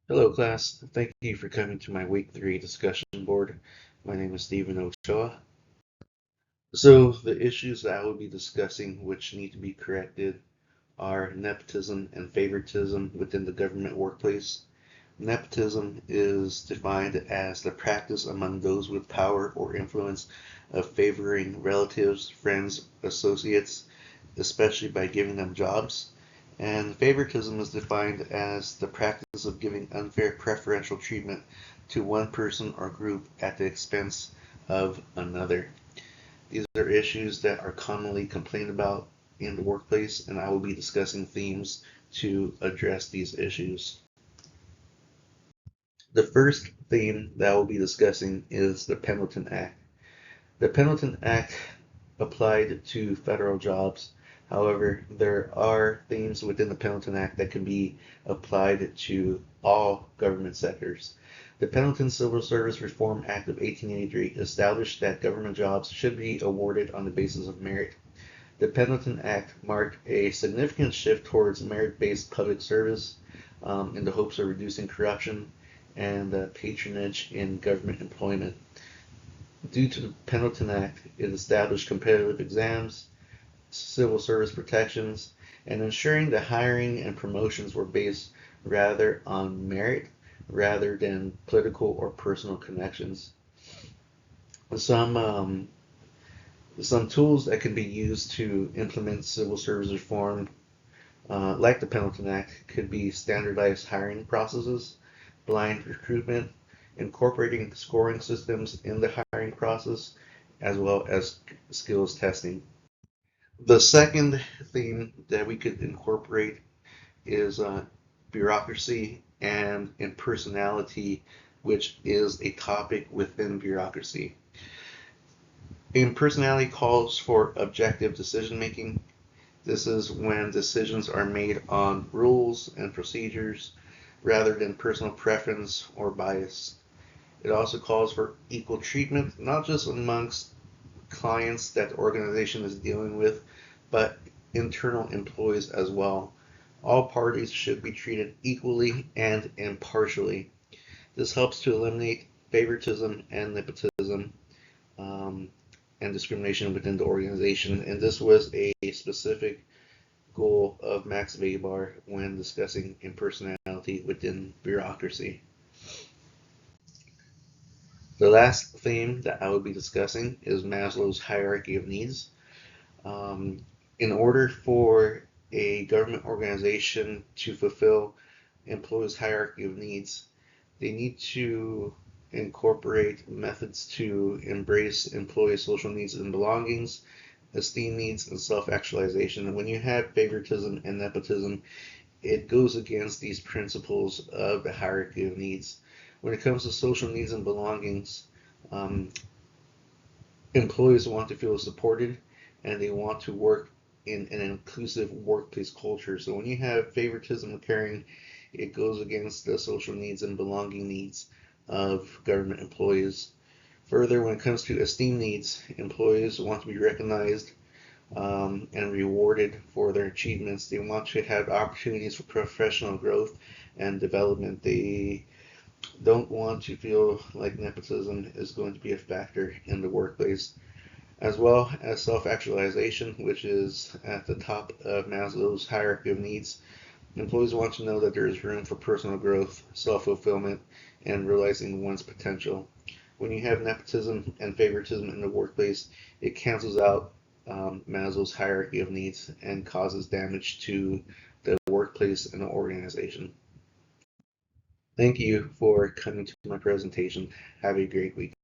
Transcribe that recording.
Hello, class. Thank you for coming to my week 3 discussion board. My name is Stephen Ochoa. So, the issues that I will be discussing which need to be corrected are nepotism and favoritism within the government workplace. Nepotism is defined as the practice among those with power or influence of favoring relatives, friends, associates, especially by giving them jobs. And favoritism is defined as the practice of giving unfair preferential treatment to one person or group at the expense of another. These are issues that are commonly complained about in the workplace, and I will be discussing themes to address these issues. The first theme that I will be discussing is the Pendleton Act. The Pendleton Act applied to federal jobs. However, there are themes within the Pendleton Act that can be applied to all government sectors. The Pendleton Civil Service Reform Act of 1883 established that government jobs should be awarded on the basis of merit. The Pendleton Act marked a significant shift towards merit-based public service in the hopes of reducing corruption and patronage in government employment. Due to the Pendleton Act, it established competitive exams, civil service protections, and ensuring that hiring and promotions were based rather on merit rather than political or personal connections. Some some tools that can be used to implement civil service reform, like the Pendleton Act, could be standardized hiring processes, blind recruitment, incorporating scoring systems in the hiring process, as well as skills testing. The second theme that we could incorporate is bureaucracy and impersonality, which is a topic within bureaucracy. Impersonality calls for objective decision making. This is when decisions are made on rules and procedures rather than personal preference or bias. It also calls for equal treatment, not just amongst clients that the organization is dealing with, but internal employees as well. All parties should be treated equally and impartially. This helps to eliminate favoritism and nepotism um, and discrimination within the organization. And this was a specific goal of Max Weber when discussing impersonality within bureaucracy. The last theme that I will be discussing is Maslow's hierarchy of needs. Um, in order for a government organization to fulfill employees' hierarchy of needs, they need to incorporate methods to embrace employee social needs and belongings, esteem needs, and self-actualization. And when you have favoritism and nepotism, it goes against these principles of the hierarchy of needs. When it comes to social needs and belongings, um, employees want to feel supported and they want to work in an inclusive workplace culture. So when you have favoritism occurring, it goes against the social needs and belonging needs of government employees. Further, when it comes to esteem needs, employees want to be recognized and rewarded for their achievements. They want to have opportunities for professional growth and development. They don't want to feel like nepotism is going to be a factor in the workplace, as well as self-actualization, which is at the top of Maslow's hierarchy of needs. Employees want to know that there is room for personal growth, self-fulfillment, and realizing one's potential. When you have nepotism and favoritism in the workplace, it cancels out Maslow's hierarchy of needs and causes damage to the workplace and the organization. Thank you for coming to my presentation. Have a great week.